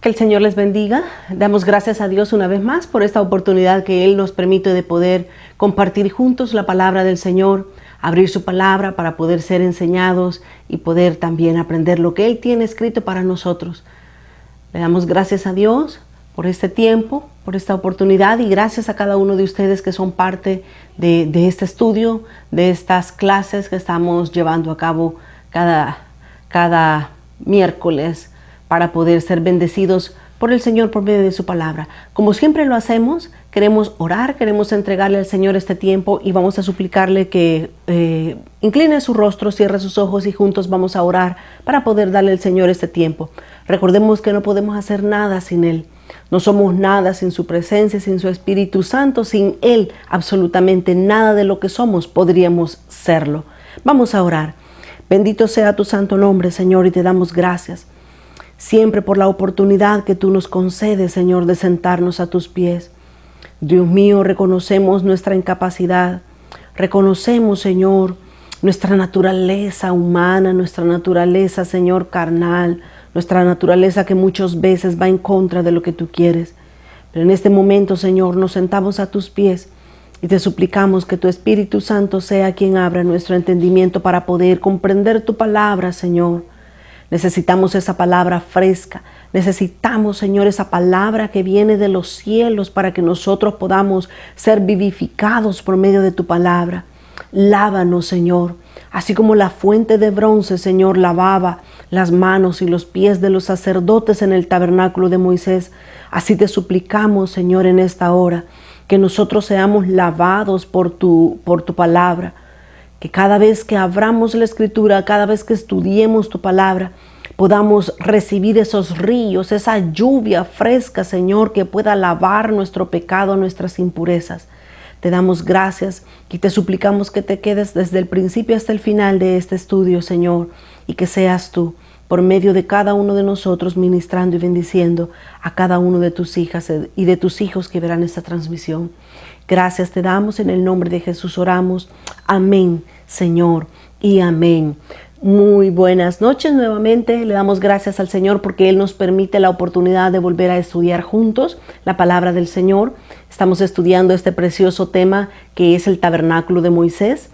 Que el Señor les bendiga. Damos gracias a Dios una vez más por esta oportunidad que Él nos permite de poder compartir juntos la palabra del Señor, abrir su palabra para poder ser enseñados y poder también aprender lo que Él tiene escrito para nosotros. Le damos gracias a Dios por este tiempo, por esta oportunidad, y gracias a cada uno de ustedes que son parte de este estudio, de estas clases que estamos llevando a cabo cada miércoles, para poder ser bendecidos por el Señor por medio de su palabra. Como siempre lo hacemos, queremos orar, queremos entregarle al Señor este tiempo y vamos a suplicarle que incline su rostro, cierre sus ojos y juntos vamos a orar para poder darle al Señor este tiempo. Recordemos que no podemos hacer nada sin Él. No somos nada sin su presencia, sin su Espíritu Santo, sin Él. Absolutamente nada de lo que somos podríamos serlo. Vamos a orar. Bendito sea tu santo nombre, Señor, y te damos gracias siempre por la oportunidad que tú nos concedes, Señor, de sentarnos a tus pies. Dios mío, reconocemos nuestra incapacidad, reconocemos, Señor, nuestra naturaleza humana, nuestra naturaleza, Señor, carnal, nuestra naturaleza que muchas veces va en contra de lo que tú quieres. Pero en este momento, Señor, nos sentamos a tus pies y te suplicamos que tu Espíritu Santo sea quien abra nuestro entendimiento para poder comprender tu palabra, Señor. Necesitamos esa palabra fresca. Necesitamos, Señor, esa palabra que viene de los cielos para que nosotros podamos ser vivificados por medio de tu palabra. Lávanos, Señor, así como la fuente de bronce, Señor, lavaba las manos y los pies de los sacerdotes en el tabernáculo de Moisés. Así te suplicamos, Señor, en esta hora, que nosotros seamos lavados por tu palabra. Que cada vez que abramos la Escritura, cada vez que estudiemos tu palabra, podamos recibir esos ríos, esa lluvia fresca, Señor, que pueda lavar nuestro pecado, nuestras impurezas. Te damos gracias y te suplicamos que te quedes desde el principio hasta el final de este estudio, Señor, y que seas tú, por medio de cada uno de nosotros, ministrando y bendiciendo a cada uno de tus hijas y de tus hijos que verán esta transmisión. Gracias te damos, en el nombre de Jesús oramos. Amén, Señor, y amén. Muy buenas noches nuevamente. Le damos gracias al Señor porque Él nos permite la oportunidad de volver a estudiar juntos la palabra del Señor. Estamos estudiando este precioso tema que es el tabernáculo de Moisés.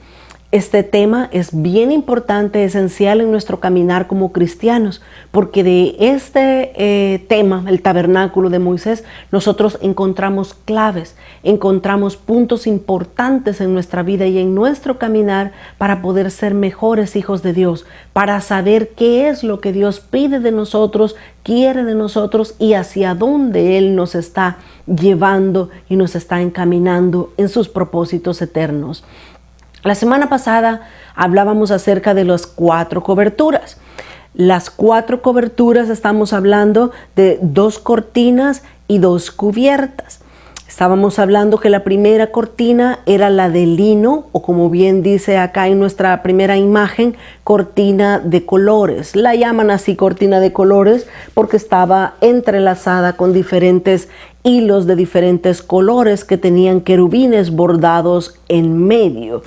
Este tema es bien importante, esencial en nuestro caminar como cristianos, porque de este tema, el tabernáculo de Moisés, nosotros encontramos claves, encontramos puntos importantes en nuestra vida y en nuestro caminar para poder ser mejores hijos de Dios, para saber qué es lo que Dios pide de nosotros, quiere de nosotros y hacia dónde Él nos está llevando y nos está encaminando en sus propósitos eternos. La semana pasada hablábamos acerca de las 4 coberturas. Las 4 coberturas, estamos hablando de 2 cortinas y 2 cubiertas. Estábamos hablando que la primera cortina era la de lino, o como bien dice acá en nuestra primera imagen, cortina de colores. La llaman así cortina de colores porque estaba entrelazada con diferentes hilos de diferentes colores que tenían querubines bordados en medio.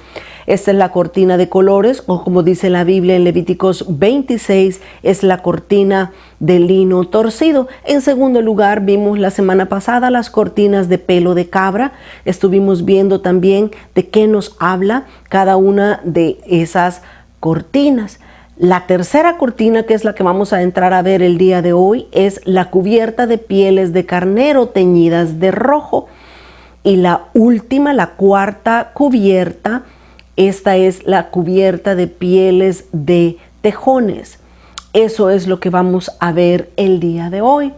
Esta es la cortina de colores, o como dice la Biblia en Levíticos 26, es la cortina de lino torcido. En segundo lugar, vimos la semana pasada las cortinas de pelo de cabra. Estuvimos viendo también de qué nos habla cada una de esas cortinas. La tercera cortina, que es la que vamos a entrar a ver el día de hoy, es la cubierta de pieles de carnero teñidas de rojo. Y la última, la cuarta cubierta, esta es la cubierta de pieles de tejones. Eso es lo que vamos a ver el día de hoy.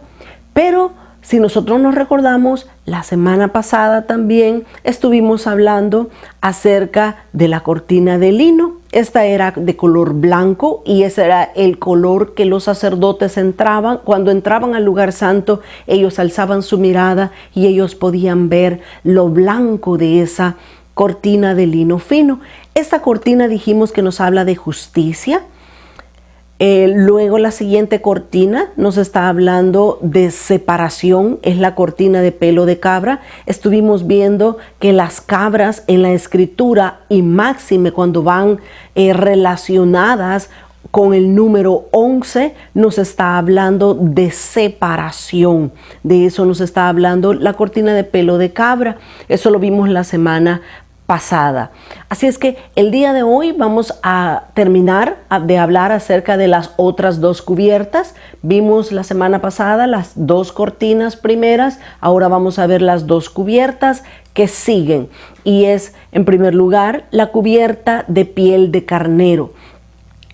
Pero si nosotros nos recordamos, la semana pasada también estuvimos hablando acerca de la cortina de lino. Esta era de color blanco y ese era el color que los sacerdotes entraban. Cuando entraban al lugar santo, ellos alzaban su mirada y ellos podían ver lo blanco de esa cortina de lino fino. Esta cortina dijimos que nos habla de justicia. Luego la siguiente cortina nos está hablando de separación, es la cortina de pelo de cabra. Estuvimos viendo que las cabras en la escritura y máxime cuando van relacionadas con el número 11 nos está hablando de separación. De eso nos está hablando la cortina de pelo de cabra. Eso lo vimos la semana pasada. Así es que el día de hoy vamos a terminar de hablar acerca de las otras dos cubiertas. Vimos la semana pasada las dos cortinas primeras. Ahora vamos a ver las dos cubiertas que siguen. Y es, en primer lugar, la cubierta de piel de carnero.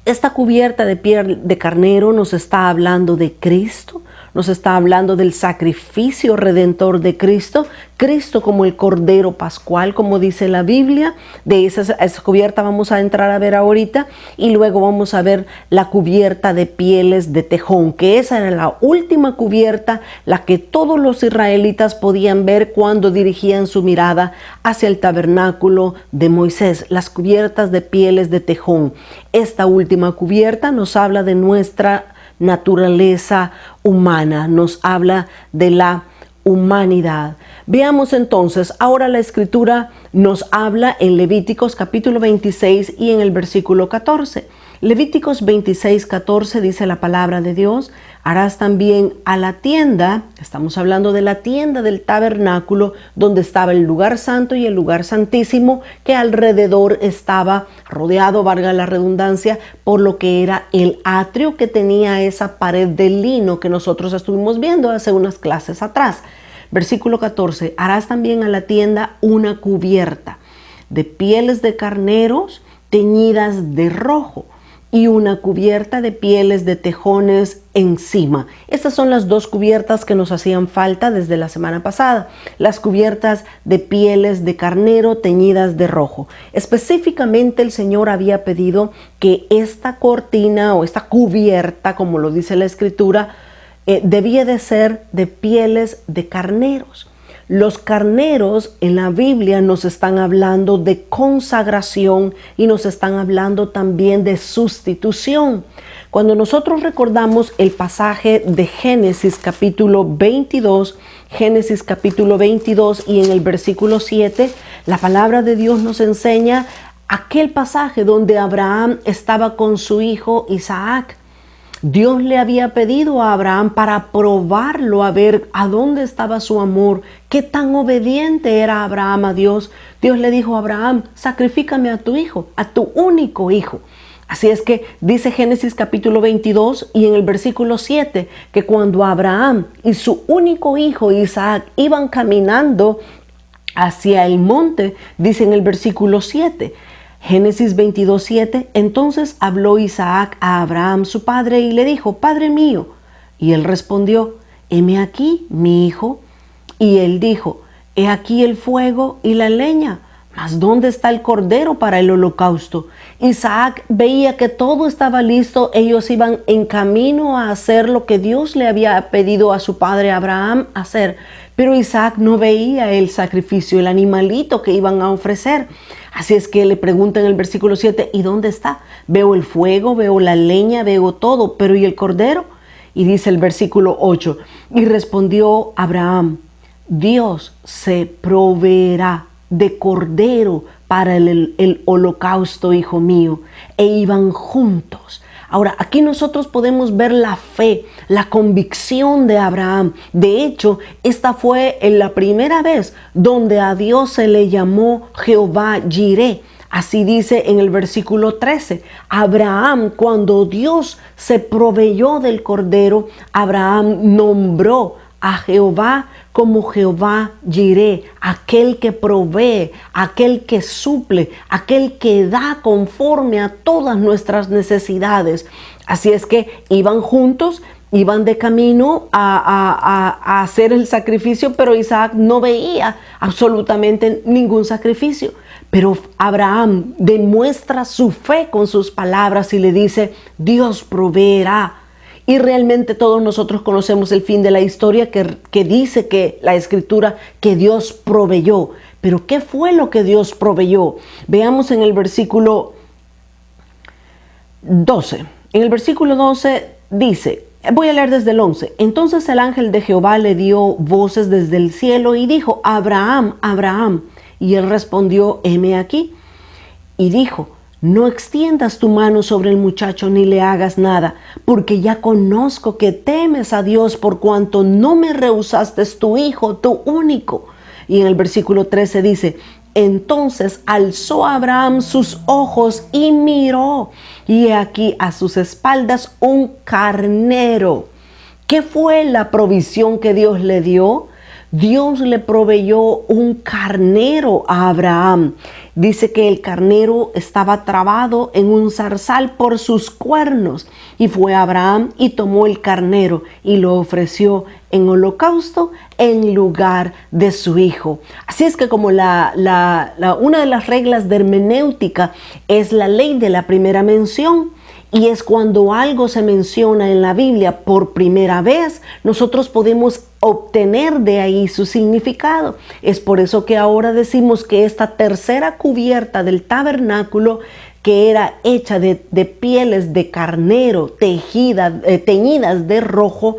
Esta cubierta de piel de carnero nos está hablando de Cristo, nos está hablando del sacrificio redentor de Cristo, Cristo como el Cordero Pascual, como dice la Biblia. De esa cubierta vamos a entrar a ver ahorita, y luego vamos a ver la cubierta de pieles de tejón, que esa era la última cubierta, la que todos los israelitas podían ver cuando dirigían su mirada hacia el tabernáculo de Moisés, las cubiertas de pieles de tejón. Esta última cubierta nos habla de nuestra naturaleza humana, nos habla de la humanidad. Veamos entonces, ahora la escritura nos habla en Levíticos capítulo 26 y en el versículo 14. Levíticos 26, 14 dice la palabra de Dios: harás también a la tienda, estamos hablando de la tienda del tabernáculo, donde estaba el lugar santo y el lugar santísimo, que alrededor estaba rodeado, valga la redundancia, por lo que era el atrio, que tenía esa pared de lino que nosotros estuvimos viendo hace unas clases atrás. Versículo 14, harás también a la tienda una cubierta de pieles de carneros teñidas de rojo, y una cubierta de pieles de tejones encima. Estas son las dos cubiertas que nos hacían falta desde la semana pasada. Las cubiertas de pieles de carnero teñidas de rojo. Específicamente el Señor había pedido que esta cortina o esta cubierta, como lo dice la Escritura, debía de ser de pieles de carneros. Los carneros en la Biblia nos están hablando de consagración y nos están hablando también de sustitución. Cuando nosotros recordamos el pasaje de Génesis capítulo 22, y en el versículo 7, la palabra de Dios nos enseña aquel pasaje donde Abraham estaba con su hijo Isaac. Dios le había pedido a Abraham para probarlo, a ver a dónde estaba su amor, qué tan obediente era Abraham a Dios. Dios le dijo a Abraham: sacrifícame a tu hijo, a tu único hijo. Así es que dice Génesis capítulo 22 y en el versículo 7 que cuando Abraham y su único hijo Isaac iban caminando hacia el monte, dice en el versículo 7, Génesis 22, 7, entonces habló Isaac a Abraham su padre y le dijo: Padre mío. Y él respondió: heme aquí, mi hijo. Y él dijo: he aquí el fuego y la leña, mas ¿dónde está el cordero para el holocausto? Isaac veía que todo estaba listo, ellos iban en camino a hacer lo que Dios le había pedido a su padre Abraham hacer, pero Isaac no veía el sacrificio, el animalito que iban a ofrecer. Así es que le pregunta en el versículo 7, ¿y dónde está? Veo el fuego, veo la leña, veo todo, pero ¿y el cordero? Y dice el versículo 8, y respondió Abraham: Dios se proveerá de cordero para el holocausto, hijo mío. E iban juntos. Ahora, aquí nosotros podemos ver la fe, la convicción de Abraham. De hecho, esta fue la primera vez donde a Dios se le llamó Jehová Jireh. Así dice en el versículo 13. Abraham, cuando Dios se proveyó del cordero, Abraham nombró a Jehová como Jehová Jireh, aquel que provee, aquel que suple, aquel que da conforme a todas nuestras necesidades. Así es que iban juntos, iban de camino a hacer el sacrificio, pero Isaac no veía absolutamente ningún sacrificio. Pero Abraham demuestra su fe con sus palabras y le dice: Dios proveerá. Y realmente todos nosotros conocemos el fin de la historia que dice que la Escritura que Dios proveyó. Pero ¿qué fue lo que Dios proveyó? Veamos en el versículo 12. En el versículo 12 dice, voy a leer desde el 11. Entonces el ángel de Jehová le dio voces desde el cielo y dijo: Abraham, Abraham. Y él respondió: heme aquí. Y dijo: No extiendas tu mano sobre el muchacho ni le hagas nada, porque ya conozco que temes a Dios por cuanto no me rehusaste tu hijo, tu único. Y en el versículo 13 dice, entonces alzó Abraham sus ojos y miró, y he aquí a sus espaldas un carnero. ¿Qué fue la provisión que Dios le dio? Dios le proveyó un carnero a Abraham. Dice que el carnero estaba trabado en un zarzal por sus cuernos. Y fue Abraham y tomó el carnero y lo ofreció en holocausto en lugar de su hijo. Así es que como una de las reglas de hermenéutica es la ley de la primera mención. Y es cuando algo se menciona en la Biblia por primera vez, nosotros podemos obtener de ahí su significado. Es por eso que ahora decimos que esta tercera cubierta del tabernáculo, que era hecha de pieles de carnero teñidas de rojo,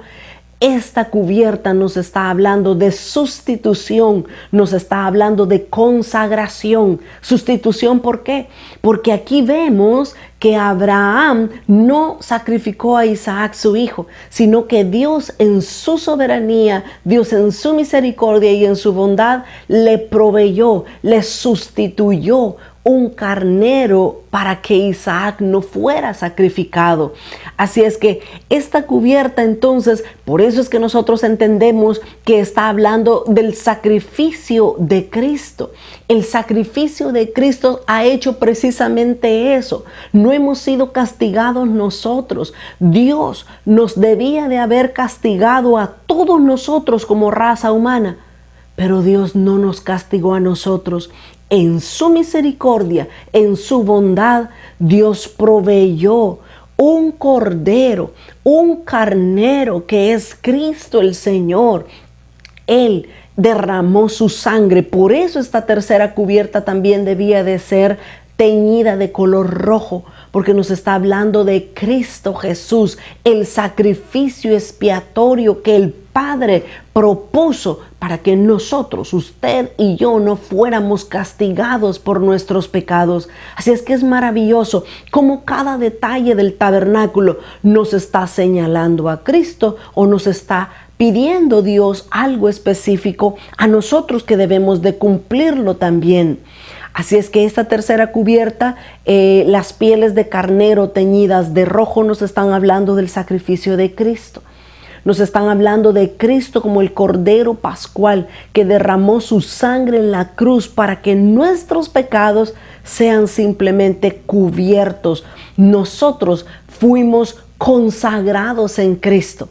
esta cubierta nos está hablando de sustitución, nos está hablando de consagración. ¿Sustitución por qué? Porque aquí vemos que Abraham no sacrificó a Isaac su hijo, sino que Dios en su soberanía, Dios en su misericordia y en su bondad le proveyó, le sustituyó un carnero para que Isaac no fuera sacrificado. Así es que esta cubierta entonces, por eso es que nosotros entendemos que está hablando del sacrificio de Cristo. El sacrificio de Cristo ha hecho precisamente eso. No hemos sido castigados nosotros. Dios nos debía de haber castigado a todos nosotros como raza humana, pero Dios no nos castigó a nosotros. En su misericordia, en su bondad, Dios proveyó un cordero, un carnero que es Cristo el Señor. Él derramó su sangre. Por eso esta tercera cubierta también debía de ser teñida de color rojo, porque nos está hablando de Cristo Jesús, el sacrificio expiatorio que el Padre propuso para que nosotros, usted y yo, no fuéramos castigados por nuestros pecados. Así es que es maravilloso cómo cada detalle del tabernáculo nos está señalando a Cristo o nos está pidiendo Dios algo específico a nosotros que debemos de cumplirlo también. Así es que esta tercera cubierta, las pieles de carnero teñidas de rojo nos están hablando del sacrificio de Cristo. Nos están hablando de Cristo como el Cordero Pascual que derramó su sangre en la cruz para que nuestros pecados sean simplemente cubiertos. Nosotros fuimos consagrados en Cristo.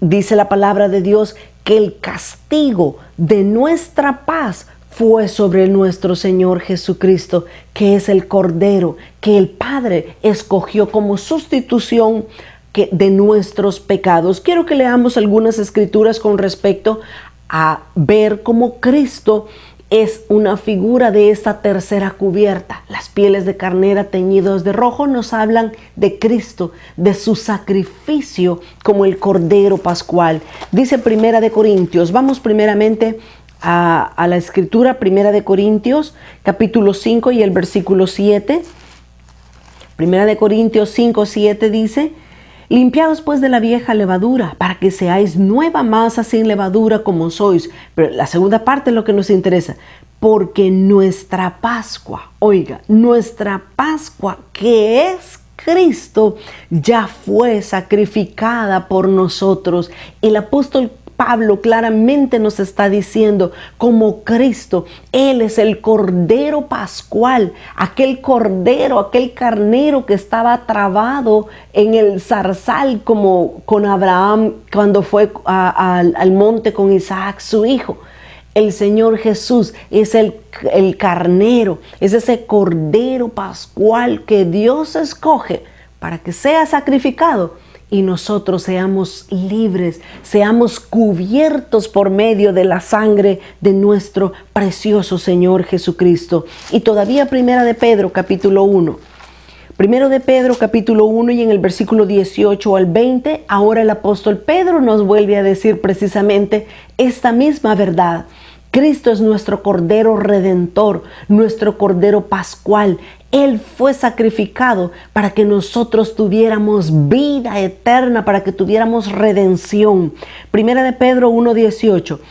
Dice la palabra de Dios que el castigo de nuestra paz fue sobre nuestro Señor Jesucristo, que es el Cordero que el Padre escogió como sustitución de nuestros pecados. Quiero que leamos algunas escrituras con respecto a ver cómo Cristo es una figura de esta tercera cubierta. Las pieles de carnera teñidas de rojo nos hablan de Cristo, de su sacrificio como el Cordero Pascual. Dice Primera de Corintios, vamos primeramente a la escritura, Primera de Corintios, capítulo 5 y el versículo 7. Primera de Corintios 5, 7 dice: limpiaos pues de la vieja levadura, para que seáis nueva masa sin levadura como sois. Pero la segunda parte es lo que nos interesa. Porque nuestra Pascua, oiga, nuestra Pascua, que es Cristo, ya fue sacrificada por nosotros. El apóstol Pablo claramente nos está diciendo, como Cristo, Él es el Cordero Pascual, aquel cordero, aquel carnero que estaba trabado en el zarzal como con Abraham cuando fue al monte con Isaac, su hijo. El Señor Jesús es el carnero, es ese Cordero Pascual que Dios escoge para que sea sacrificado y nosotros seamos libres, seamos cubiertos por medio de la sangre de nuestro precioso Señor Jesucristo. Y todavía Primera de Pedro capítulo 1. Primero de Pedro capítulo 1 y en el versículo 18 al 20, ahora el apóstol Pedro nos vuelve a decir precisamente esta misma verdad. Cristo es nuestro Cordero Redentor, nuestro Cordero Pascual. Él fue sacrificado para que nosotros tuviéramos vida eterna, para que tuviéramos redención. Primera de Pedro 1:18.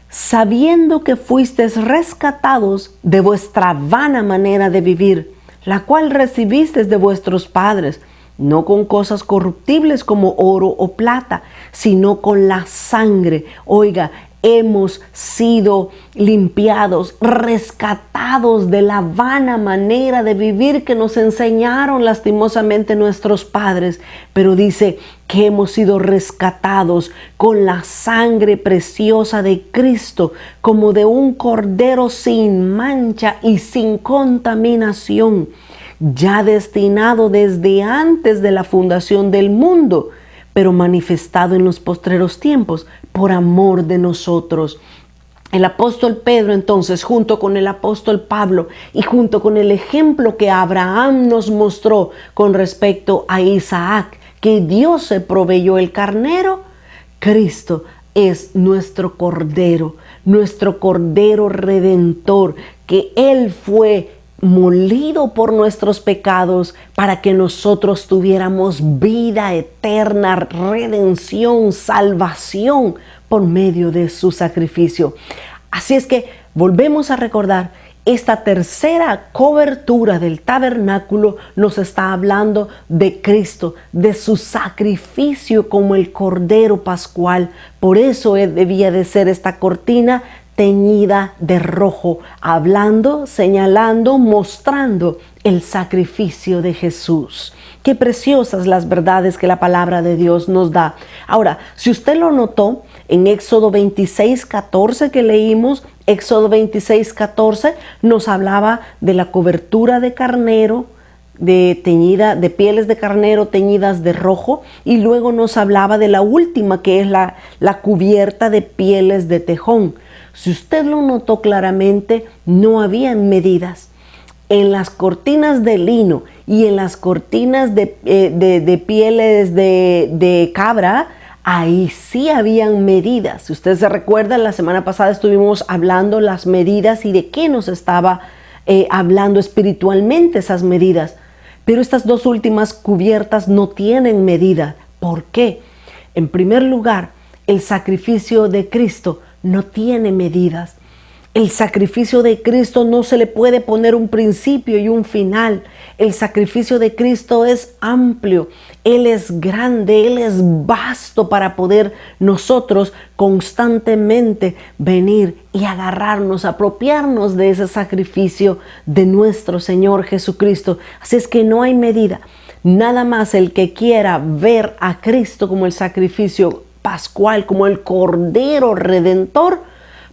Sabiendo que fuisteis rescatados de vuestra vana manera de vivir, la cual recibisteis de vuestros padres, no con cosas corruptibles como oro o plata, sino con la sangre. Oiga, hemos sido limpiados, rescatados de la vana manera de vivir que nos enseñaron lastimosamente nuestros padres. Pero dice que hemos sido rescatados con la sangre preciosa de Cristo, como de un cordero sin mancha y sin contaminación, ya destinado desde antes de la fundación del mundo, pero manifestado en los postreros tiempos por amor de nosotros. El apóstol Pedro, entonces, junto con el apóstol Pablo y junto con el ejemplo que Abraham nos mostró con respecto a Isaac, que Dios se proveyó el carnero, Cristo es nuestro cordero redentor, que Él fue molido por nuestros pecados para que nosotros tuviéramos vida eterna, redención, salvación por medio de su sacrificio. Así es que volvemos a recordar, esta tercera cobertura del tabernáculo nos está hablando de Cristo, de su sacrificio como el Cordero Pascual. Por eso debía de ser esta cortina teñida de rojo, hablando, señalando, mostrando el sacrificio de Jesús. Qué preciosas las verdades que la palabra de Dios nos da. Ahora, si usted lo notó, en Éxodo 26:14 que leímos, Éxodo 26:14 nos hablaba de la cobertura de carnero, de pieles de carnero teñidas de rojo, y luego nos hablaba de la última, que es la cubierta de pieles de tejón. Si usted lo notó claramente, no habían medidas. En las cortinas de lino y en las cortinas de pieles de cabra, ahí sí habían medidas. Si usted se recuerda, la semana pasada estuvimos hablando las medidas y de qué nos estaba hablando espiritualmente esas medidas. Pero estas dos últimas cubiertas no tienen medida. ¿Por qué? En primer lugar, el sacrificio de Cristo no tiene medidas. El sacrificio de Cristo no se le puede poner un principio y un final. El sacrificio de Cristo es amplio, Él es grande, Él es vasto para poder nosotros constantemente venir y agarrarnos, apropiarnos de ese sacrificio de nuestro Señor Jesucristo. Así es que no hay medida. Nada más el que quiera ver a Cristo como el sacrificio pascual, como el Cordero Redentor,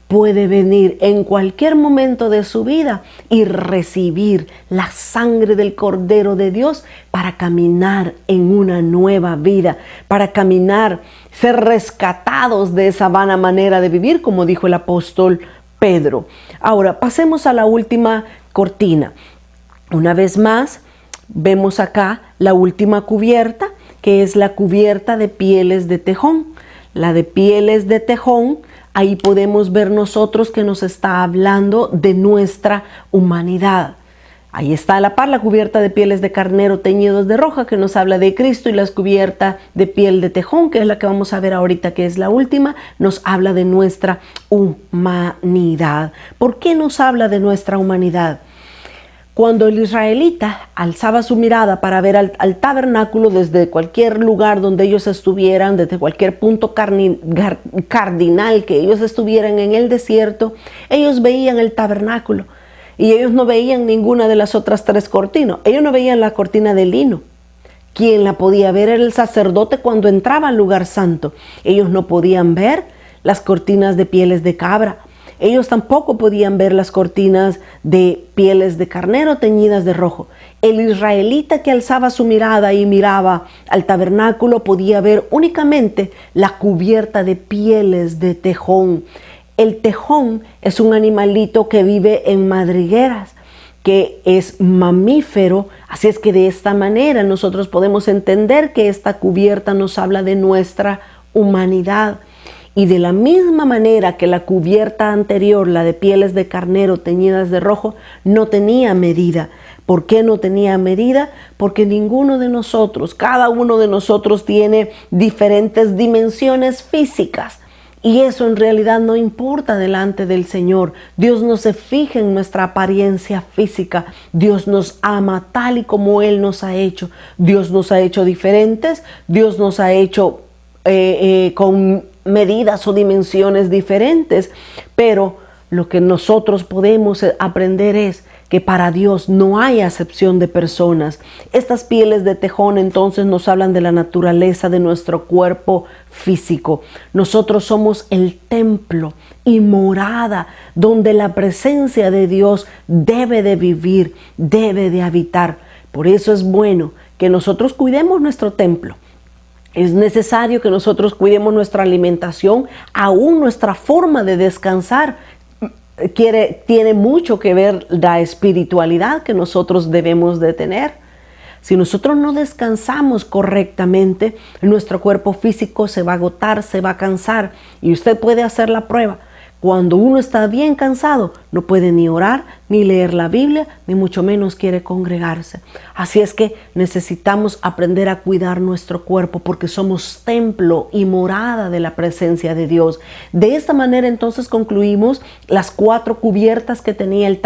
puede venir en cualquier momento de su vida y recibir la sangre del Cordero de Dios para caminar en una nueva vida, para caminar, ser rescatados de esa vana manera de vivir, como dijo el apóstol Pedro. Ahora, pasemos a la última cortina. Una vez más, vemos acá la última cubierta, que es la cubierta de pieles de tejón. La de pieles de tejón, ahí podemos ver nosotros que nos está hablando de nuestra humanidad. Ahí está a la par la cubierta de pieles de carnero teñidos de roja, que nos habla de Cristo, y la cubierta de piel de tejón, que es la que vamos a ver ahorita, que es la última, nos habla de nuestra humanidad. ¿Por qué nos habla de nuestra humanidad? Cuando el israelita alzaba su mirada para ver al tabernáculo desde cualquier lugar donde ellos estuvieran, desde cualquier punto cardinal que ellos estuvieran en el desierto, ellos veían el tabernáculo y ellos no veían ninguna de las otras tres cortinas. Ellos no veían la cortina de lino. Quien la podía ver era el sacerdote cuando entraba al lugar santo. Ellos no podían ver las cortinas de pieles de cabra. Ellos tampoco podían ver las cortinas de pieles de carnero teñidas de rojo. El israelita que alzaba su mirada y miraba al tabernáculo podía ver únicamente la cubierta de pieles de tejón. El tejón es un animalito que vive en madrigueras, que es mamífero. Así es que de esta manera nosotros podemos entender que esta cubierta nos habla de nuestra humanidad. Y de la misma manera que la cubierta anterior, la de pieles de carnero teñidas de rojo, no tenía medida, ¿Por qué no tenía medida? Porque ninguno de nosotros, cada uno de nosotros tiene diferentes dimensiones físicas. Y eso en realidad no importa delante del Señor. Dios no se fija en nuestra apariencia física. Dios nos ama tal y como Él nos ha hecho. Dios nos ha hecho diferentes. Dios nos ha hecho con medidas o dimensiones diferentes. Pero lo que nosotros podemos aprender es que para Dios no hay acepción de personas. Estas pieles de tejón entonces nos hablan de la naturaleza de nuestro cuerpo físico. Nosotros somos el templo y morada donde la presencia de Dios debe de vivir, debe de habitar. Por eso es bueno que nosotros cuidemos nuestro templo. Es necesario que nosotros cuidemos nuestra alimentación, aún nuestra forma de descansar. Tiene mucho que ver la espiritualidad que nosotros debemos de tener. Si nosotros no descansamos correctamente, nuestro cuerpo físico se va a agotar, se va a cansar. Y usted puede hacer la prueba. Cuando uno está bien cansado, no puede ni orar, ni leer la Biblia, ni mucho menos quiere congregarse. Así es que necesitamos aprender a cuidar nuestro cuerpo porque somos templo y morada de la presencia de Dios. De esta manera entonces concluimos las 4 cubiertas que tenía el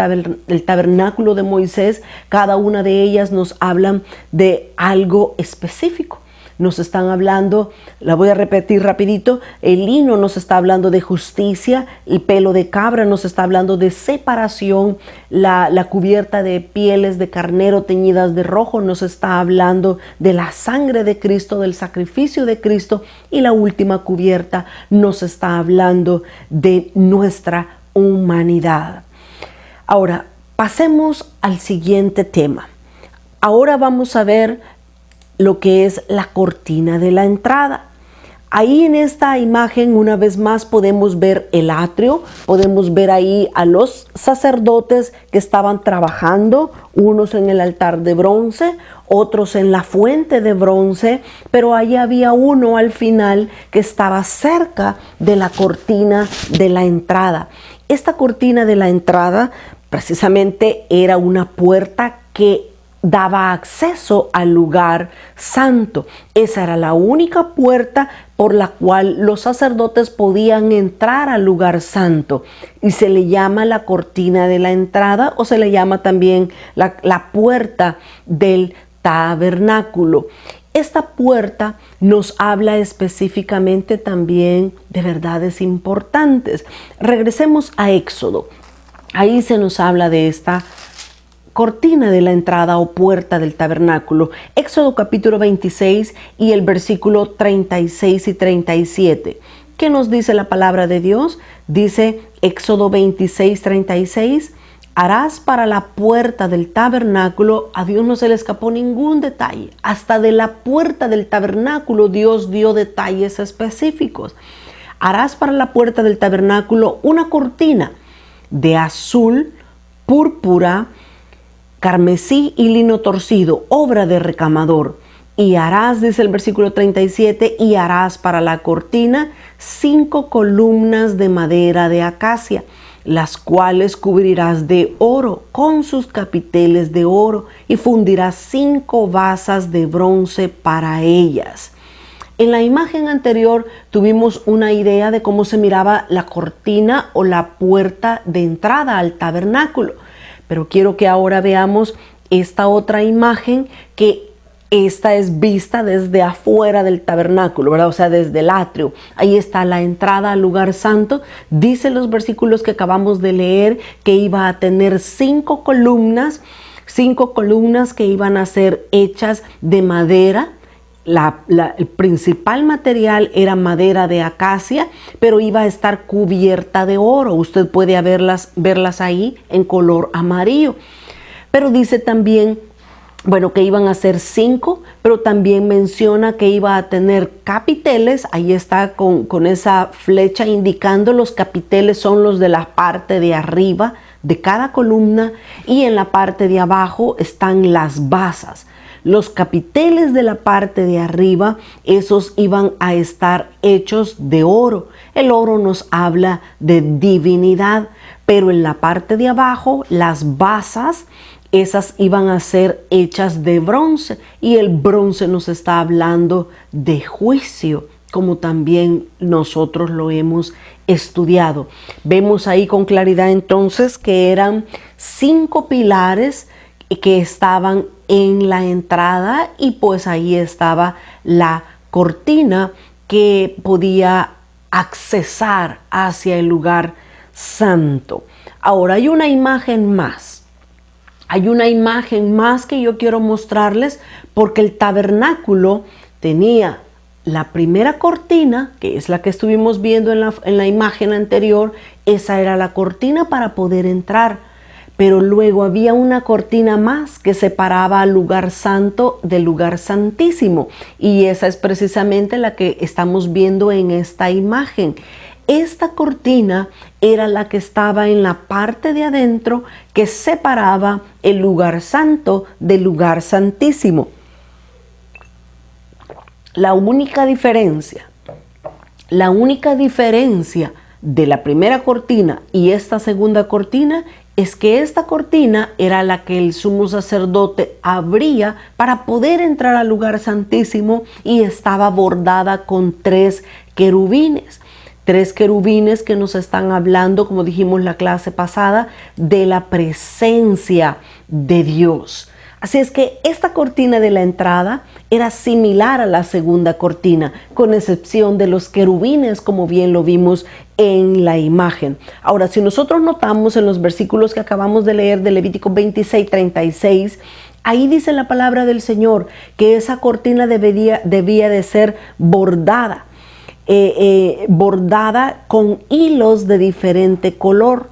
tabernáculo de Moisés. Cada una de ellas nos hablan de algo específico. Nos están hablando, la voy a repetir rapidito, el lino nos está hablando de justicia, el pelo de cabra nos está hablando de separación, la cubierta de pieles de carnero teñidas de rojo nos está hablando de la sangre de Cristo, del sacrificio de Cristo, y la última cubierta nos está hablando de nuestra humanidad. Ahora, pasemos al siguiente tema. Ahora vamos a ver lo que es la cortina de la entrada. Ahí en esta imagen una vez más podemos ver el atrio, podemos ver ahí a los sacerdotes que estaban trabajando, unos en el altar de bronce, otros en la fuente de bronce, pero ahí había uno al final que estaba cerca de la cortina de la entrada. Esta cortina de la entrada precisamente era una puerta que daba acceso al lugar santo. Esa era la única puerta por la cual los sacerdotes podían entrar al lugar santo. Y se le llama la cortina de la entrada o se le llama también la puerta del tabernáculo. Esta puerta nos habla específicamente también de verdades importantes. Regresemos a Éxodo. Ahí se nos habla de esta cortina de la entrada o puerta del tabernáculo. Éxodo capítulo 26 y el versículo 36 y 37. ¿Qué nos dice la palabra de Dios? Dice Éxodo 26, 36. Harás para la puerta del tabernáculo, a Dios no se le escapó ningún detalle. Hasta de la puerta del tabernáculo Dios dio detalles específicos. Harás para la puerta del tabernáculo una cortina de azul, púrpura, carmesí y lino torcido, obra de recamador. Y harás, dice el versículo 37, y harás para la cortina 5 columnas de madera de acacia, las cuales cubrirás de oro con sus capiteles de oro y fundirás 5 basas de bronce para ellas. En la imagen anterior tuvimos una idea de cómo se miraba la cortina o la puerta de entrada al tabernáculo. Pero quiero que ahora veamos esta otra imagen, que esta es vista desde afuera del tabernáculo, ¿verdad? O sea, desde el atrio. Ahí está la entrada al lugar santo. Dice los versículos que acabamos de leer que iba a tener 5 columnas que iban a ser hechas de madera. El principal material era madera de acacia, pero iba a estar cubierta de oro. Usted puede verlas ahí en color amarillo. Pero dice también, bueno, que iban a ser 5, pero también menciona que iba a tener capiteles. Ahí está con esa flecha indicando los capiteles son los de la parte de arriba de cada columna y en la parte de abajo están las basas. Los capiteles de la parte de arriba, esos iban a estar hechos de oro. El oro nos habla de divinidad, pero en la parte de abajo, las basas esas iban a ser hechas de bronce, y el bronce nos está hablando de juicio, como también nosotros lo hemos estudiado. Vemos ahí con claridad entonces que eran 5 pilares que estaban en la entrada, y pues ahí estaba la cortina que podía accesar hacia el lugar santo. Ahora hay una imagen más. Hay una imagen más que yo quiero mostrarles, porque el tabernáculo tenía la primera cortina, que es la que estuvimos viendo en la imagen anterior. Esa era la cortina para poder entrar. Pero luego había una cortina más que separaba al lugar santo del lugar santísimo. Y esa es precisamente la que estamos viendo en esta imagen. Esta cortina era la que estaba en la parte de adentro, que separaba el lugar santo del lugar santísimo. La única diferencia de la primera cortina y esta segunda cortina es que esta cortina era la que el sumo sacerdote abría para poder entrar al lugar santísimo, y estaba bordada con 3 querubines. 3 querubines que nos están hablando, como dijimos la clase pasada, de la presencia de Dios. Así es que esta cortina de la entrada era similar a la segunda cortina, con excepción de los querubines, como bien lo vimos en la imagen. Ahora, si nosotros notamos en los versículos que acabamos de leer de Levítico 26:36, ahí dice la palabra del Señor que esa cortina debía de ser bordada. Bordada con hilos de diferente color,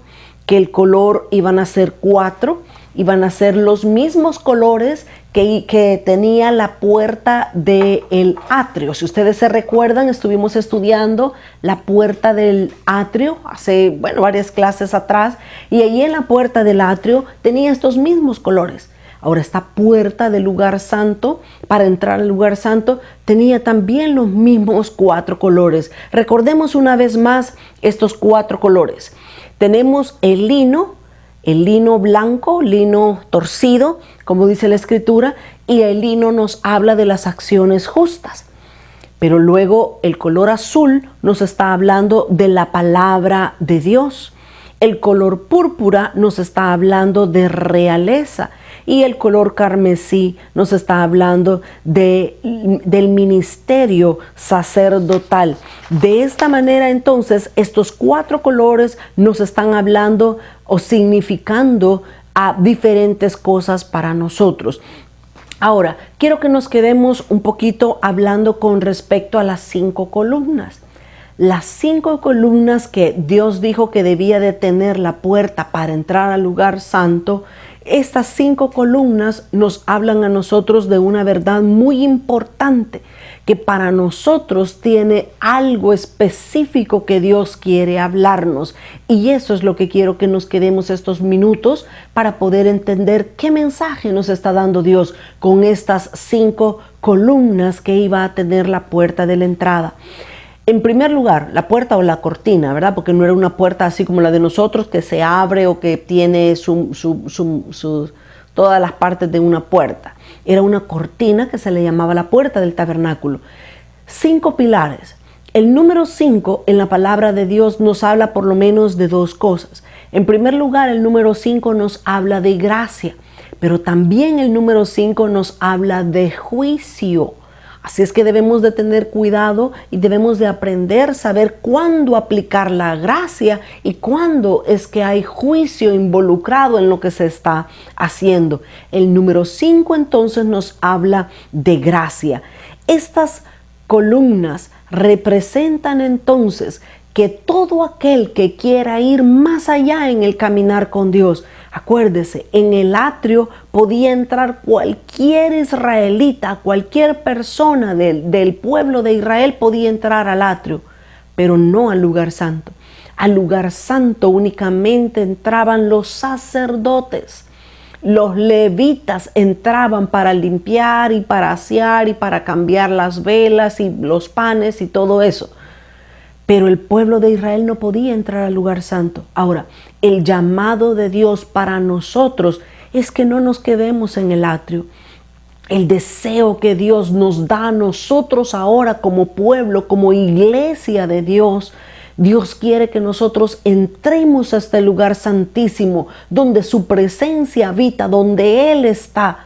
que el color iban a ser 4, iban a ser los mismos colores que tenía la puerta del atrio. Si ustedes se recuerdan, estuvimos estudiando la puerta del atrio hace, varias clases atrás, y ahí en la puerta del atrio tenía estos mismos colores. Ahora, esta puerta del lugar santo, para entrar al lugar santo, tenía también los mismos 4 colores. Recordemos una vez más estos 4 colores. Tenemos el lino blanco, lino torcido, como dice la Escritura, y el lino nos habla de las acciones justas. Pero luego el color azul nos está hablando de la palabra de Dios. El color púrpura nos está hablando de realeza, y el color carmesí nos está hablando del ministerio sacerdotal. De esta manera, entonces, estos 4 colores nos están hablando o significando a diferentes cosas para nosotros. Ahora, quiero que nos quedemos un poquito hablando con respecto a las 5 columnas. Las 5 columnas que Dios dijo que debía de tener la puerta para entrar al lugar santo. Estas 5 columnas nos hablan a nosotros de una verdad muy importante, que para nosotros tiene algo específico que Dios quiere hablarnos. Y eso es lo que quiero que nos quedemos estos minutos para poder entender qué mensaje nos está dando Dios con estas 5 columnas que iba a tener la puerta de la entrada. En primer lugar, la puerta o la cortina, ¿verdad? Porque no era una puerta así como la de nosotros, que se abre o que tiene todas las partes de una puerta. Era una cortina que se le llamaba la puerta del tabernáculo. 5 pilares. El número 5 en la palabra de Dios nos habla por lo menos de 2 cosas. En primer lugar, el número 5 nos habla de gracia, pero también el número 5 nos habla de juicio. Así es que debemos de tener cuidado y debemos de aprender a saber cuándo aplicar la gracia y cuándo es que hay juicio involucrado en lo que se está haciendo. El número 5 entonces nos habla de gracia. Estas columnas representan entonces que todo aquel que quiera ir más allá en el caminar con Dios, acuérdese, en el atrio podía entrar cualquier israelita, cualquier persona del pueblo de Israel podía entrar al atrio, pero no al lugar santo. Al lugar santo únicamente entraban los sacerdotes. Los levitas entraban para limpiar y para asear y para cambiar las velas y los panes y todo eso. Pero el pueblo de Israel no podía entrar al lugar santo. Ahora, el llamado de Dios para nosotros es que no nos quedemos en el atrio. El deseo que Dios nos da a nosotros ahora como pueblo, como iglesia de Dios, Dios quiere que nosotros entremos a este lugar santísimo, donde su presencia habita, donde Él está.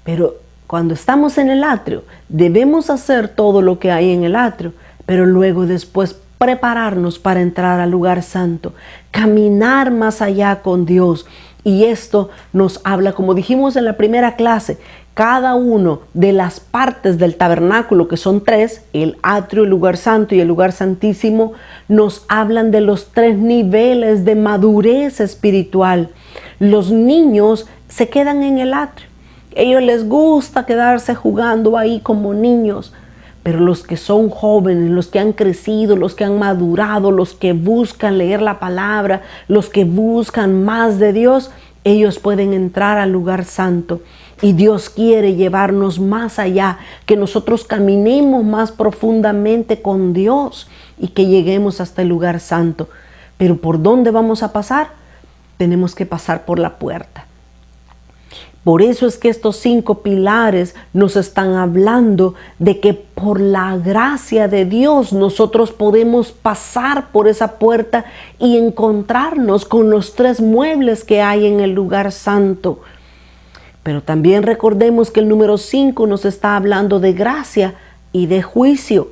Pero cuando estamos en el atrio, debemos hacer todo lo que hay en el atrio, pero luego después prepararnos para entrar al lugar santo, caminar más allá con Dios. Y esto nos habla, como dijimos en la primera clase, cada uno de las partes del tabernáculo, que son 3, el atrio, el lugar santo y el lugar santísimo, nos hablan de los 3 niveles de madurez espiritual. Los niños se quedan en el atrio. A ellos les gusta quedarse jugando ahí como niños. Pero los que son jóvenes, los que han crecido, los que han madurado, los que buscan leer la palabra, los que buscan más de Dios, ellos pueden entrar al lugar santo. Y Dios quiere llevarnos más allá, que nosotros caminemos más profundamente con Dios y que lleguemos hasta el lugar santo. Pero ¿por dónde vamos a pasar? Tenemos que pasar por la puerta. Por eso es que estos 5 pilares nos están hablando de que por la gracia de Dios nosotros podemos pasar por esa puerta y encontrarnos con los 3 muebles que hay en el lugar santo. Pero también recordemos que el número 5 nos está hablando de gracia y de juicio.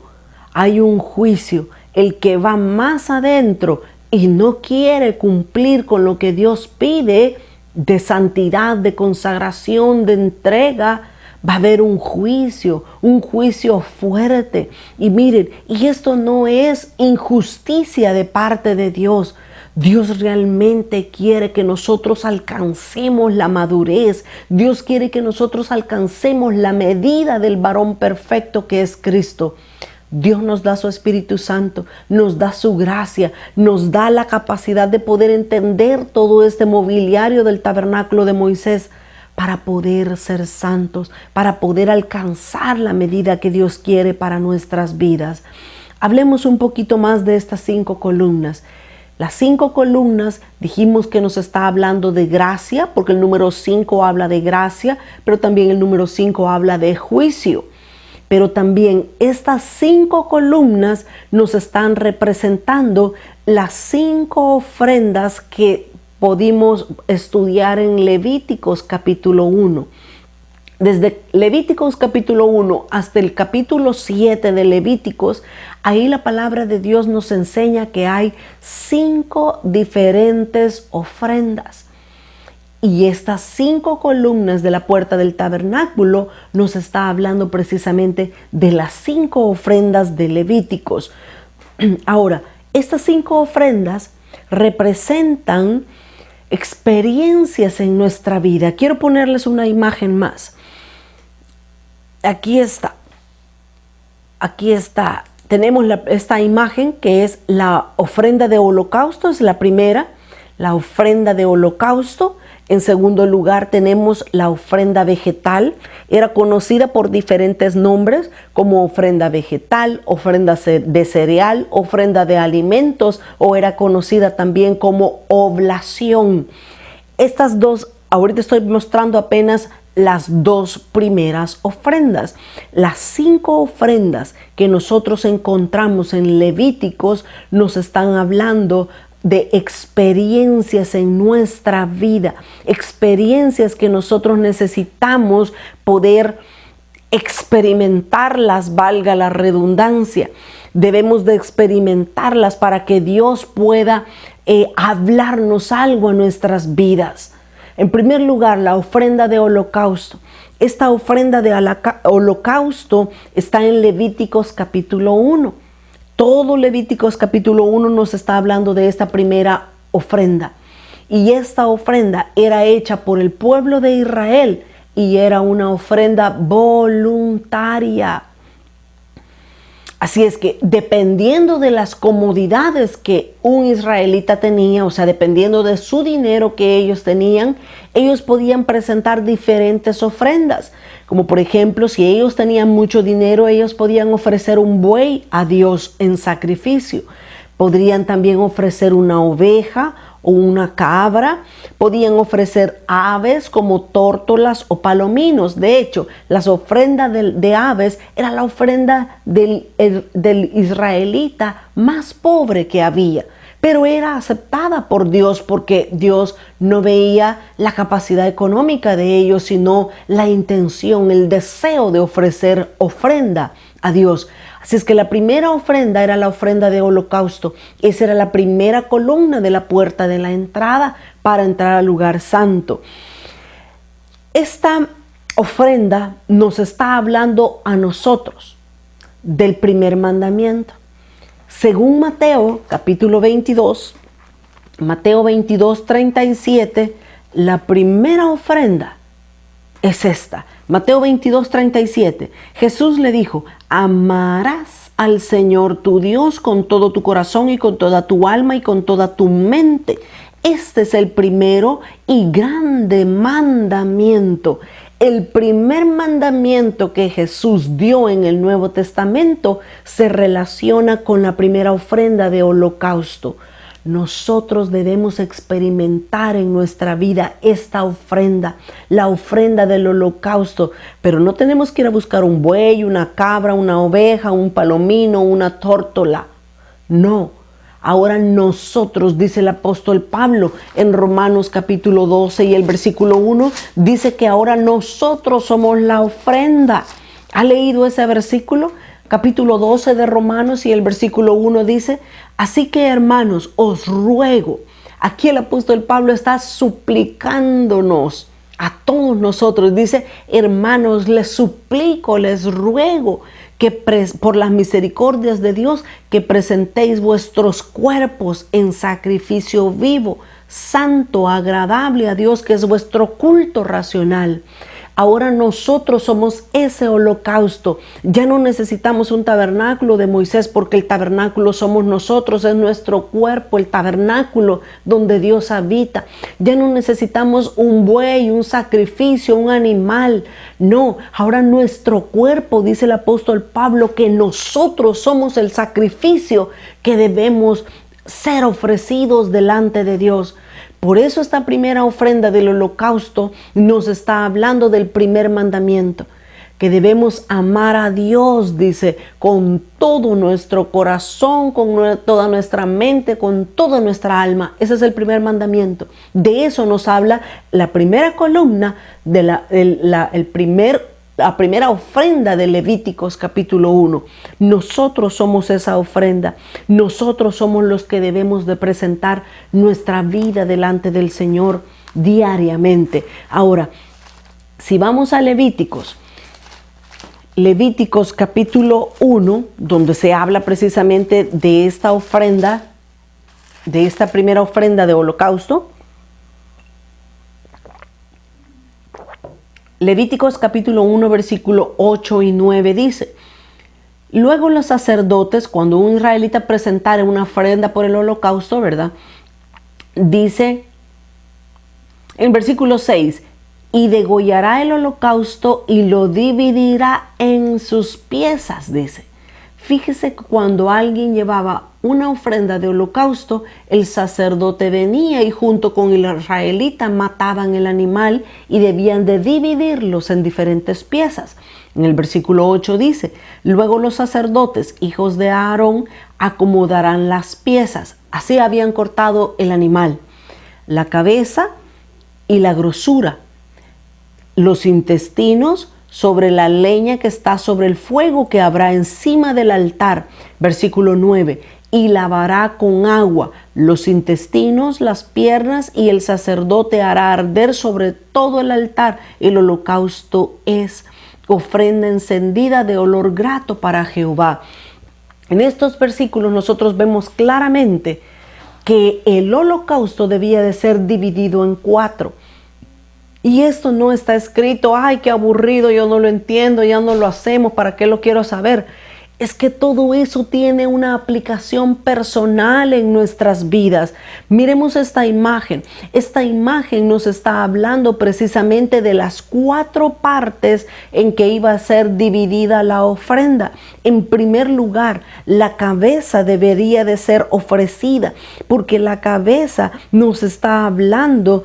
Hay un juicio, el que va más adentro y no quiere cumplir con lo que Dios pide, de santidad, de consagración, de entrega, va a haber un juicio fuerte. Y miren, y esto no es injusticia de parte de Dios. Dios realmente quiere que nosotros alcancemos la madurez. Dios quiere que nosotros alcancemos la medida del varón perfecto que es Cristo. Dios nos da su Espíritu Santo, nos da su gracia, nos da la capacidad de poder entender todo este mobiliario del tabernáculo de Moisés para poder ser santos, para poder alcanzar la medida que Dios quiere para nuestras vidas. Hablemos un poquito más de estas 5 columnas. Las 5 columnas dijimos que nos está hablando de gracia, porque el número 5 habla de gracia, pero también el número 5 habla de juicio. Pero también estas 5 columnas nos están representando las 5 ofrendas que pudimos estudiar en Levíticos capítulo 1. Desde Levíticos capítulo 1 hasta el capítulo 7 de Levíticos, ahí la palabra de Dios nos enseña que hay 5 diferentes ofrendas. Y estas 5 columnas de la puerta del tabernáculo nos está hablando precisamente de las 5 ofrendas de Levíticos. Ahora, estas 5 ofrendas representan experiencias en nuestra vida. Quiero ponerles una imagen más. Aquí está. Tenemos esta imagen que es la ofrenda de holocausto, es la primera, la ofrenda de holocausto. En segundo lugar tenemos la ofrenda vegetal. Era conocida por diferentes nombres como ofrenda vegetal, ofrenda de cereal, ofrenda de alimentos, o era conocida también como oblación. Estas dos, ahorita estoy mostrando apenas las 2 primeras ofrendas. Las 5 ofrendas que nosotros encontramos en Levíticos nos están hablando de experiencias en nuestra vida, experiencias que nosotros necesitamos poder experimentarlas, valga la redundancia. Debemos de experimentarlas para que Dios pueda hablarnos algo a nuestras vidas. En primer lugar, la ofrenda de holocausto. Esta ofrenda de holocausto está en Levíticos capítulo 1. Todo Levíticos capítulo 1 nos está hablando de esta primera ofrenda. Y esta ofrenda era hecha por el pueblo de Israel y era una ofrenda voluntaria. Así es que dependiendo de las comodidades que un israelita tenía, o sea, dependiendo de su dinero que ellos tenían, ellos podían presentar diferentes ofrendas. Como por ejemplo, si ellos tenían mucho dinero, ellos podían ofrecer un buey a Dios en sacrificio. Podrían también ofrecer una oveja o una cabra, podían ofrecer aves como tórtolas o palominos. De hecho, las ofrendas de aves era la ofrenda del israelita más pobre que había, pero era aceptada por Dios porque Dios no veía la capacidad económica de ellos, sino la intención, el deseo de ofrecer ofrenda a Dios. Así es que la primera ofrenda era la ofrenda de holocausto. Esa era la primera columna de la puerta de la entrada para entrar al lugar santo. Esta ofrenda nos está hablando a nosotros del primer mandamiento. Según Mateo capítulo 22, Mateo 22, 37, la primera ofrenda es esta. Mateo 22, 37. Jesús le dijo: amarás al Señor tu Dios con todo tu corazón y con toda tu alma y con toda tu mente. Este es el primero y grande mandamiento. El primer mandamiento que Jesús dio en el Nuevo Testamento se relaciona con la primera ofrenda de holocausto. Nosotros debemos experimentar en nuestra vida esta ofrenda, la ofrenda del holocausto, pero no tenemos que ir a buscar un buey, una cabra, una oveja, un palomino, una tórtola. No, ahora nosotros, dice el apóstol Pablo en Romanos capítulo 12 y el versículo 1, dice que ahora nosotros somos la ofrenda. ¿Ha leído ese versículo? Capítulo 12 de Romanos y el versículo 1 dice: así que, hermanos, os ruego. Aquí el apóstol Pablo está suplicándonos a todos nosotros. Dice: hermanos, les suplico, les ruego que por las misericordias de Dios, que presentéis vuestros cuerpos en sacrificio vivo, santo, agradable a Dios, que es vuestro culto racional. Ahora nosotros somos ese holocausto. Ya no necesitamos un tabernáculo de Moisés, porque el tabernáculo somos nosotros, es nuestro cuerpo, el tabernáculo donde Dios habita. Ya no necesitamos un buey, un sacrificio, un animal. No, ahora nuestro cuerpo, dice el apóstol Pablo, que nosotros somos el sacrificio que debemos ser ofrecidos delante de Dios. Por eso esta primera ofrenda del holocausto nos está hablando del primer mandamiento, que debemos amar a Dios, dice, con todo nuestro corazón, con toda nuestra mente, con toda nuestra alma. Ese es el primer mandamiento. De eso nos habla la primera columna de la primera ofrenda de Levíticos capítulo 1. Nosotros somos esa ofrenda. Nosotros somos los que debemos de presentar nuestra vida delante del Señor diariamente. Ahora, si vamos a Levíticos capítulo 1, donde se habla precisamente de esta ofrenda, de esta primera ofrenda de holocausto. Levíticos capítulo 1, versículo 8 y 9 dice: luego los sacerdotes, cuando un israelita presentara una ofrenda por el holocausto, ¿verdad? Dice en versículo 6, y degollará el holocausto y lo dividirá en sus piezas, dice. Fíjese que cuando alguien llevaba una ofrenda de holocausto, el sacerdote venía y junto con el israelita mataban el animal y debían de dividirlos en diferentes piezas. En el versículo 8 dice: luego los sacerdotes, hijos de Aarón, acomodarán las piezas. Así habían cortado el animal, la cabeza y la grosura, los intestinos sobre la leña que está sobre el fuego que habrá encima del altar. Versículo 9. Y lavará con agua los intestinos, las piernas, y el sacerdote hará arder sobre todo el altar. El holocausto es ofrenda encendida de olor grato para Jehová. En estos versículos nosotros vemos claramente que el holocausto debía de ser dividido en 4. Y esto no está escrito: ay, qué aburrido, yo no lo entiendo, ya no lo hacemos, ¿para qué lo quiero saber? Es que todo eso tiene una aplicación personal en nuestras vidas. Miremos esta imagen. Esta imagen nos está hablando precisamente de las 4 partes en que iba a ser dividida la ofrenda. En primer lugar, la cabeza debería de ser ofrecida, porque la cabeza nos está hablando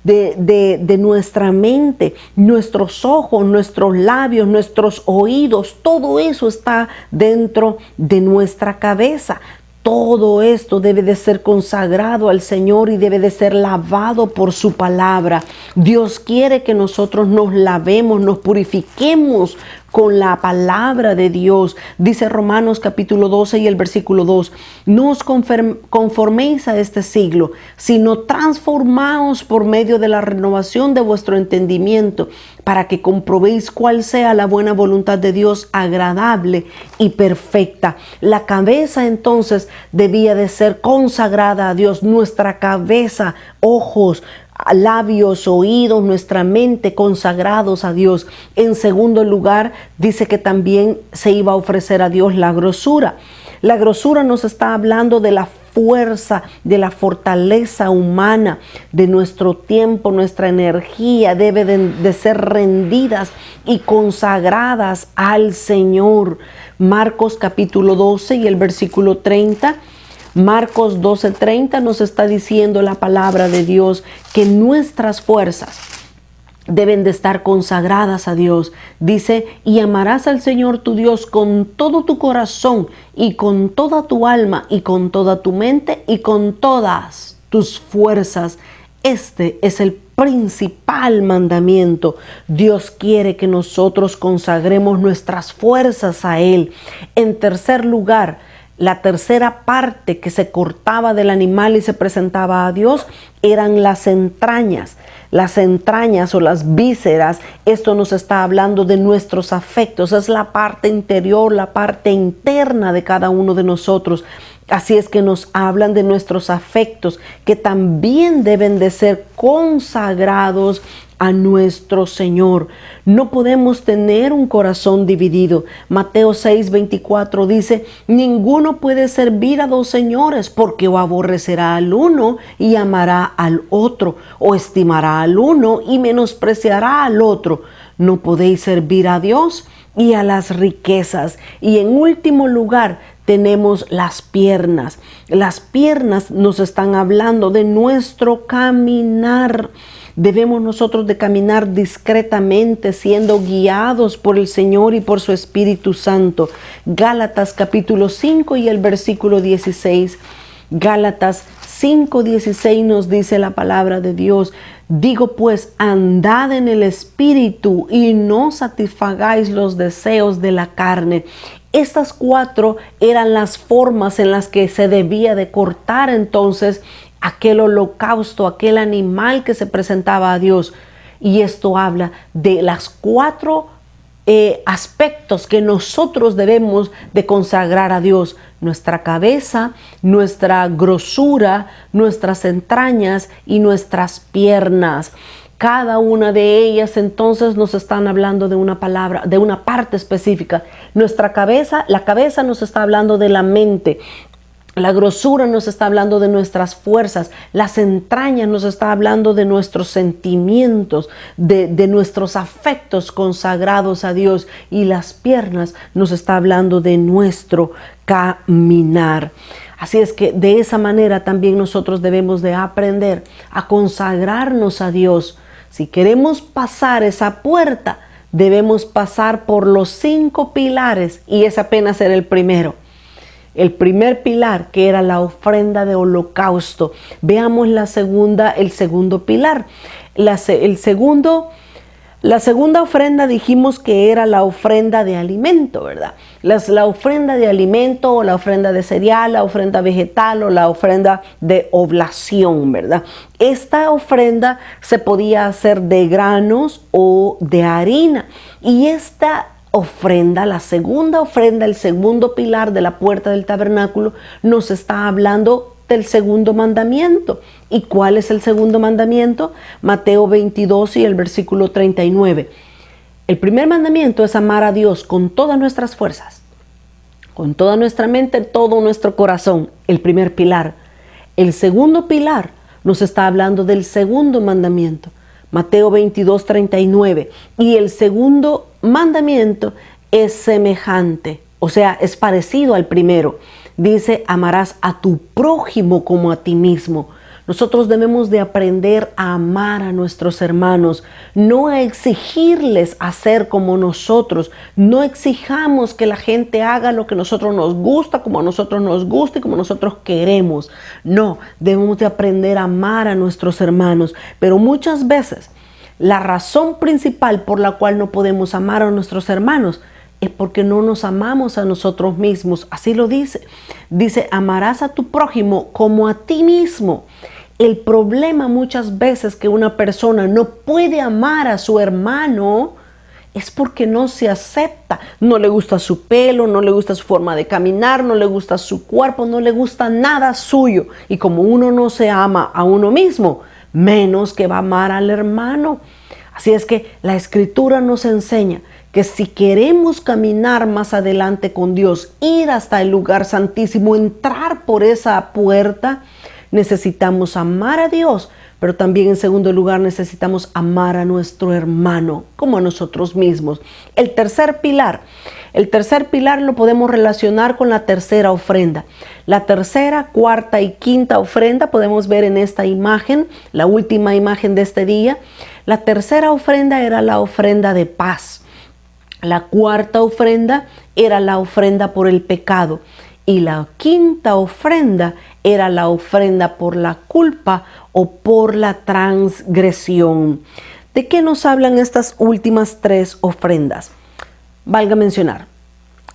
de nuestra mente, nuestros ojos, nuestros labios, nuestros oídos. Todo eso está dentro de nuestra cabeza. Todo esto debe de ser consagrado al Señor y debe de ser lavado por su palabra. Dios quiere que nosotros nos lavemos, nos purifiquemos con la palabra de Dios. Dice Romanos capítulo 12 y el versículo 2, no os conforméis a este siglo, sino transformaos por medio de la renovación de vuestro entendimiento, para que comprobéis cuál sea la buena voluntad de Dios, agradable y perfecta. La cabeza entonces debía de ser consagrada a Dios, nuestra cabeza, ojos, labios, oídos, nuestra mente consagrados a Dios. En segundo lugar, dice que también se iba a ofrecer a Dios la grosura. La grosura nos está hablando de la fuerza, de la fortaleza humana, de nuestro tiempo, nuestra energía debe de ser rendidas y consagradas al Señor. Marcos capítulo 12 y el versículo 30. Marcos 12:30 nos está diciendo la palabra de Dios que nuestras fuerzas deben de estar consagradas a Dios. Dice, y amarás al Señor tu Dios con todo tu corazón y con toda tu alma y con toda tu mente y con todas tus fuerzas. Este es el principal mandamiento. Dios quiere que nosotros consagremos nuestras fuerzas a Él. En tercer lugar, la tercera parte que se cortaba del animal y se presentaba a Dios eran las entrañas. Las entrañas o las vísceras, esto nos está hablando de nuestros afectos. Es la parte interior, la parte interna de cada uno de nosotros. Así es que nos hablan de nuestros afectos que también deben de ser consagrados a nuestro Señor. No podemos tener un corazón dividido. Mateo 6:24 dice, ninguno puede servir a 2 señores, porque o aborrecerá al uno y amará al otro, o estimará al uno y menospreciará al otro. No podéis servir a Dios y a las riquezas. Y en último lugar, tenemos las piernas. Las piernas nos están hablando de nuestro caminar. Debemos nosotros de caminar discretamente, siendo guiados por el Señor y por su Espíritu Santo. Gálatas capítulo 5 y el versículo 16. Gálatas 5:16 nos dice la palabra de Dios. Digo pues, andad en el Espíritu y no satisfagáis los deseos de la carne. Estas 4 eran las formas en las que se debía de cortar entonces aquel holocausto, aquel animal que se presentaba a Dios. Y esto habla de las 4 aspectos que nosotros debemos de consagrar a Dios: nuestra cabeza, nuestra grosura, nuestras entrañas y nuestras piernas. Cada una de ellas entonces nos están hablando de una palabra, de una parte específica. Nuestra cabeza, la cabeza nos está hablando de la mente. La grosura nos está hablando de nuestras fuerzas. Las entrañas nos está hablando de nuestros sentimientos, de nuestros afectos consagrados a Dios. Y las piernas nos está hablando de nuestro caminar. Así es que de esa manera también nosotros debemos de aprender a consagrarnos a Dios. Si queremos pasar esa puerta, debemos pasar por los 5 pilares y ese apenas era el primero. El primer pilar, que era la ofrenda de holocausto. Veamos el segundo pilar. La segunda ofrenda dijimos que era la ofrenda de alimento, ¿verdad? La ofrenda de alimento o la ofrenda de cereal, la ofrenda vegetal o la ofrenda de oblación, ¿verdad? Esta ofrenda se podía hacer de granos o de harina. Y esta ofrenda, la segunda ofrenda, el segundo pilar de la puerta del tabernáculo, nos está hablando del segundo mandamiento. ¿Y cuál es el segundo mandamiento? Mateo 22 y el versículo 39. El primer mandamiento es amar a Dios con todas nuestras fuerzas, con toda nuestra mente, todo nuestro corazón, el primer pilar. El segundo pilar nos está hablando del segundo mandamiento, Mateo 22:39. Y el segundo mandamiento es semejante, o sea, es parecido al primero. Dice, amarás a tu prójimo como a ti mismo. Nosotros debemos de aprender a amar a nuestros hermanos, no a exigirles hacer como nosotros. No exijamos que la gente haga lo que a nosotros nos gusta, como a nosotros nos gusta y como nosotros queremos. No, debemos de aprender a amar a nuestros hermanos. Pero muchas veces la razón principal por la cual no podemos amar a nuestros hermanos es porque no nos amamos a nosotros mismos. Así lo dice. Dice, amarás a tu prójimo como a ti mismo. El problema muchas veces que una persona no puede amar a su hermano es porque no se acepta. No le gusta su pelo, no le gusta su forma de caminar, no le gusta su cuerpo, no le gusta nada suyo. Y como uno no se ama a uno mismo, menos que va a amar al hermano. Así es que la Escritura nos enseña que si queremos caminar más adelante con Dios, ir hasta el lugar santísimo, entrar por esa puerta, necesitamos amar a Dios, pero también en segundo lugar necesitamos amar a nuestro hermano como a nosotros mismos. El tercer pilar lo podemos relacionar con la tercera ofrenda. La tercera, cuarta y quinta ofrenda podemos ver en esta imagen, la última imagen de este día. La tercera ofrenda era la ofrenda de paz. La cuarta ofrenda era la ofrenda por el pecado. Y la quinta ofrenda era la ofrenda por la culpa o por la transgresión. ¿De qué nos hablan estas últimas tres ofrendas? Valga mencionar,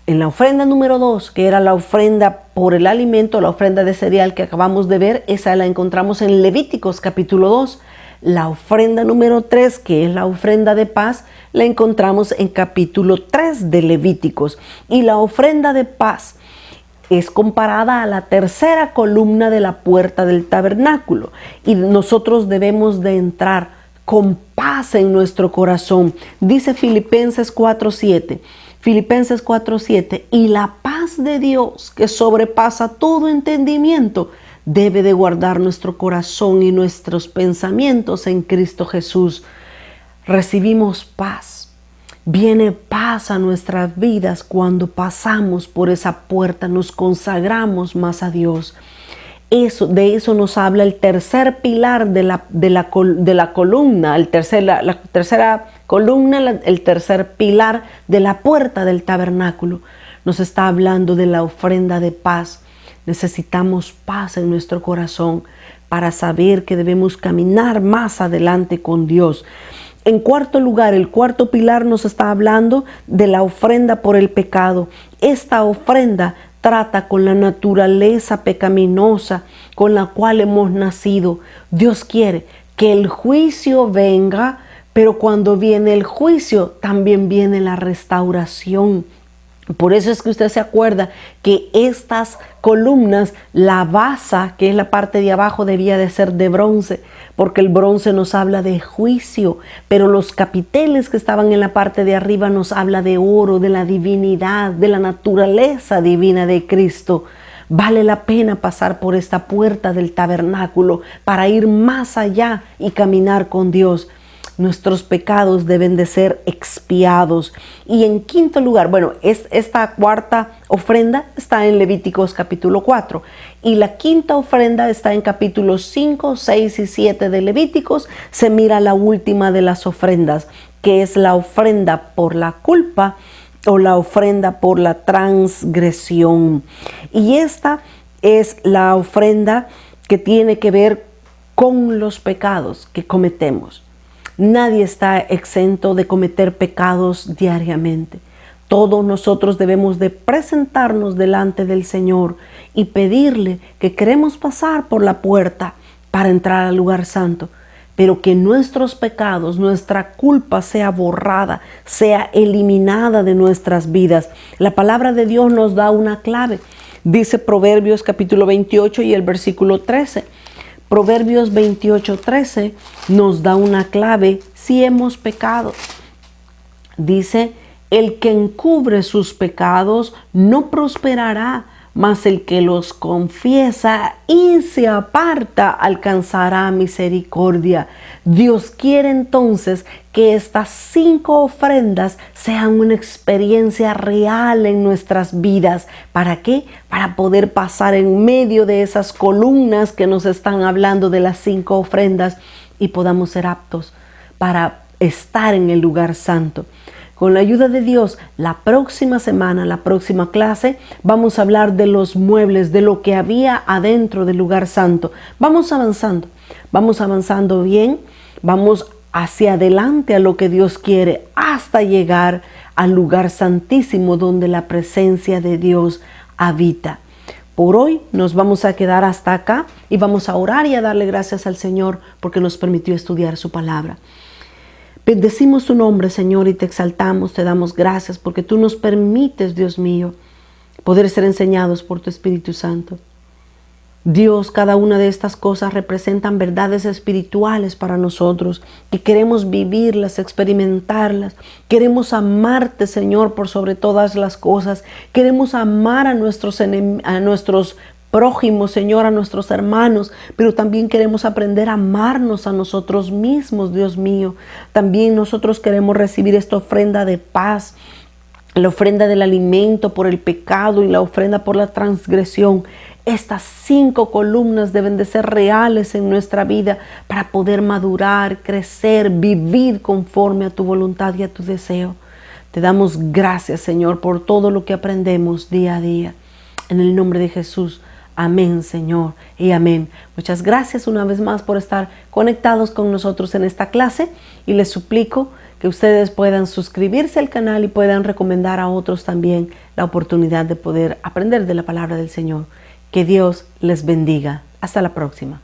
en la ofrenda número 2, que era la ofrenda por el alimento, la ofrenda de cereal que acabamos de ver, esa la encontramos en Levíticos capítulo 2. La ofrenda número 3, que es la ofrenda de paz, la encontramos en capítulo 3 de Levíticos. Y la ofrenda de paz es comparada a la tercera columna de la puerta del tabernáculo. Y nosotros debemos de entrar con paz en nuestro corazón. Dice Filipenses 4:7. Filipenses 4:7. Y la paz de Dios, que sobrepasa todo entendimiento, debe de guardar nuestro corazón y nuestros pensamientos en Cristo Jesús. Recibimos paz. Viene paz a nuestras vidas cuando pasamos por esa puerta, nos consagramos más a Dios. De eso nos habla el tercer pilar de la columna, la tercera columna, el tercer pilar de la puerta del tabernáculo. Nos está hablando de la ofrenda de paz. Necesitamos paz en nuestro corazón para saber que debemos caminar más adelante con Dios. En cuarto lugar, el cuarto pilar nos está hablando de la ofrenda por el pecado. Esta ofrenda trata con la naturaleza pecaminosa con la cual hemos nacido. Dios quiere que el juicio venga, pero cuando viene el juicio también viene la restauración. Por eso es que usted se acuerda que estas columnas, la base, que es la parte de abajo, debía de ser de bronce, porque el bronce nos habla de juicio, pero los capiteles que estaban en la parte de arriba nos habla de oro, de la divinidad, de la naturaleza divina de Cristo. Vale la pena pasar por esta puerta del tabernáculo para ir más allá y caminar con Dios. Nuestros pecados deben de ser expiados. Y en quinto lugar, esta cuarta ofrenda está en Levíticos capítulo 4. Y la quinta ofrenda está en capítulos 5, 6 y 7 de Levíticos. Se mira la última de las ofrendas, que es la ofrenda por la culpa o la ofrenda por la transgresión. Y esta es la ofrenda que tiene que ver con los pecados que cometemos. Nadie está exento de cometer pecados diariamente. Todos nosotros debemos de presentarnos delante del Señor y pedirle que queremos pasar por la puerta para entrar al lugar santo, pero que nuestros pecados, nuestra culpa sea borrada, sea eliminada de nuestras vidas. La palabra de Dios nos da una clave. Dice Proverbios capítulo 28 y el versículo 13. Proverbios 28:13 nos da una clave si hemos pecado. Dice, El que encubre sus pecados no prosperará, mas el que los confiesa y se aparta alcanzará misericordia. Dios quiere entonces que estas 5 ofrendas sean una experiencia real en nuestras vidas. ¿Para qué? Para poder pasar en medio de esas columnas que nos están hablando de las 5 ofrendas y podamos ser aptos para estar en el lugar santo. Con la ayuda de Dios, la próxima semana, la próxima clase, vamos a hablar de los muebles, de lo que había adentro del lugar santo. Vamos avanzando bien, vamos hacia adelante a lo que Dios quiere, hasta llegar al lugar santísimo donde la presencia de Dios habita. Por hoy nos vamos a quedar hasta acá y vamos a orar y a darle gracias al Señor porque nos permitió estudiar su palabra. Bendecimos tu nombre, Señor, y te exaltamos, te damos gracias porque tú nos permites, Dios mío, poder ser enseñados por tu Espíritu Santo. Dios, cada una de estas cosas representan verdades espirituales para nosotros, que queremos vivirlas, experimentarlas. Queremos amarte, Señor, por sobre todas las cosas. Queremos amar a nuestros prójimos, Señor, a nuestros hermanos, pero también queremos aprender a amarnos a nosotros mismos, Dios mío. También nosotros queremos recibir esta ofrenda de paz, la ofrenda del alimento por el pecado y la ofrenda por la transgresión. Estas 5 columnas deben de ser reales en nuestra vida para poder madurar, crecer, vivir conforme a tu voluntad y a tu deseo. Te damos gracias, Señor, por todo lo que aprendemos día a día. En el nombre de Jesús. Amén, Señor, y amén. Muchas gracias una vez más por estar conectados con nosotros en esta clase y les suplico que ustedes puedan suscribirse al canal y puedan recomendar a otros también la oportunidad de poder aprender de la palabra del Señor. Que Dios les bendiga. Hasta la próxima.